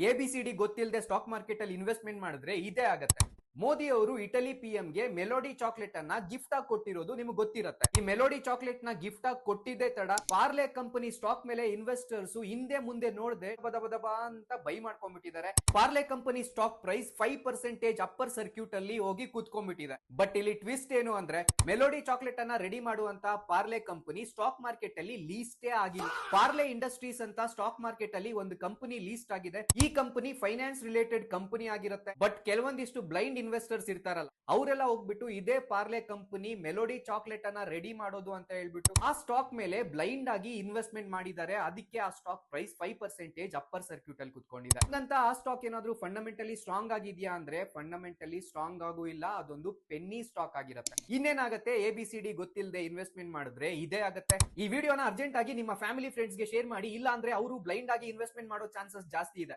ABCD ಗೊತ್ತಿಲ್ಲದೆ stock market ಅಲ್ಲಿ investment ಮಾಡಿದ್ರೆ ಇದೇ ಆಗತ್ತೆ. ಮೋದಿ ಅವರು ಇಟಲಿ ಪಿಎಂ ಗೆ ಮೆಲೋಡಿ ಚಾಕ್ಲೇಟ್ ಅನ್ನ ಗಿಫ್ಟ್ ಆಗಿ ಕೊಟ್ಟಿರೋದು ನಿಮ್ಗೆ ಗೊತ್ತಿರುತ್ತೆ. ಈ ಮೆಲೋಡಿ ಚಾಕ್ಲೇಟ್ ನ ಗಿಫ್ಟ್ ಆಗಿ ಕೊಟ್ಟಿದ್ದೇ ತಡ ಪಾರ್ಲೆ ಕಂಪನಿ ಸ್ಟಾಕ್ ಮೇಲೆ ಇನ್ವೆಸ್ಟರ್ಸ್ ಹಿಂದೆ ಮುಂದೆ ನೋಡದೆ ಬದ ಅಂತ ಬೈ ಮಾಡ್ಕೊಂಡ್ಬಿಟ್ಟಿದ್ದಾರೆ. Parle company stock price 5% upper circuit ಅಲ್ಲಿ ಹೋಗಿ ಕೂತ್ಕೊಂಡ್ಬಿಟ್ಟಿದೆ. ಬಟ್ ಇಲ್ಲಿ ಟ್ವಿಸ್ಟ್ ಏನು ಅಂದ್ರೆ ಮೆಲೋಡಿ ಚಾಕ್ಲೇಟ್ ಅನ್ನ ರೆಡಿ ಮಾಡುವಂತ ಪಾರ್ಲೆ ಕಂಪನಿ ಸ್ಟಾಕ್ ಮಾರ್ಕೆಟ್ ಅಲ್ಲಿ ಲೀಸ್ಟೇ ಆಗಿಲ್ಲ. ಪಾರ್ಲೆ ಇಂಡಸ್ಟ್ರೀಸ್ ಅಂತ ಸ್ಟಾಕ್ ಮಾರ್ಕೆಟ್ ಅಲ್ಲಿ ಒಂದು ಕಂಪನಿ ಲೀಸ್ಟ್ ಆಗಿದೆ. ಈ ಕಂಪನಿ ಫೈನಾನ್ಸ್ ರಿಲೇಟೆಡ್ ಕಂಪನಿ ಆಗಿರುತ್ತೆ. ಬಟ್ ಕೆಲವೊಂದಿಷ್ಟು ಬ್ಲೈಂಡ್ ಇನ್ವೆಸ್ಟರ್ಸ್ ಇರ್ತಾರಲ್ಲ, ಅವರೆಲ್ಲ ಹೋಗ್ಬಿಟ್ಟು ಇದೇ ಪಾರ್ಲೆ ಕಂಪನಿ ಮೆಲೋಡಿ ಚಾಕ್ಲೇಟ್ ಅನ್ನ ರೆಡಿ ಮಾಡೋದು ಅಂತ ಹೇಳ್ಬಿಟ್ಟು ಆ ಸ್ಟಾಕ್ ಮೇಲೆ ಬ್ಲೈಂಡ್ ಆಗಿ ಇನ್ವೆಸ್ಟ್ಮೆಂಟ್ ಮಾಡಿದ್ದಾರೆ. ಅದಕ್ಕೆ ಆ ಸ್ಟಾಕ್ ಪ್ರೈಸ್ 5% ಅಪ್ಪರ್ ಸರ್ಕ್ಯೂಟ್ ಅಲ್ಲಿ ಕುತ್ಕೊಂಡಿದೆ. ಹಾಗಂತ ಆ ಸ್ಟಾಕ್ ಏನಾದ್ರೂ ಫಂಡಮೆಂಟಲಿ ಸ್ಟ್ರಾಂಗ್ ಆಗಿದೆಯಾ ಅಂದ್ರೆ ಫಂಡಮೆಂಟಲಿ ಸ್ಟ್ರಾಂಗ್ ಆಗೂ ಇಲ್ಲ. ಅದೊಂದು ಪೆನ್ನಿ ಸ್ಟಾಕ್ ಆಗಿರುತ್ತೆ. ಇನ್ನೇನಾಗುತ್ತೆ, ಎಬಿಸಿಡಿ ಗೊತ್ತಿಲ್ಲದೆ ಇನ್ವೆಸ್ಟ್ಮೆಂಟ್ ಮಾಡಿದ್ರೆ ಇದೇ ಆಗುತ್ತೆ. ಈ ವಿಡಿಯೋನ ಅರ್ಜೆಂಟ್ ಆಗಿ ನಿಮ್ಮ ಫ್ಯಾಮಿಲಿ ಫ್ರೆಂಡ್ಸ್ ಗೆ ಶೇರ್ ಮಾಡಿ, ಇಲ್ಲ ಅಂದ್ರೆ ಅವರು ಬ್ಲೈಂಡ್ ಆಗಿ ಇನ್ವೆಸ್ಟ್ಮೆಂಟ್ ಮಾಡೋ ಚಾನ್ಸಸ್ ಜಾಸ್ತಿ ಇದೆ.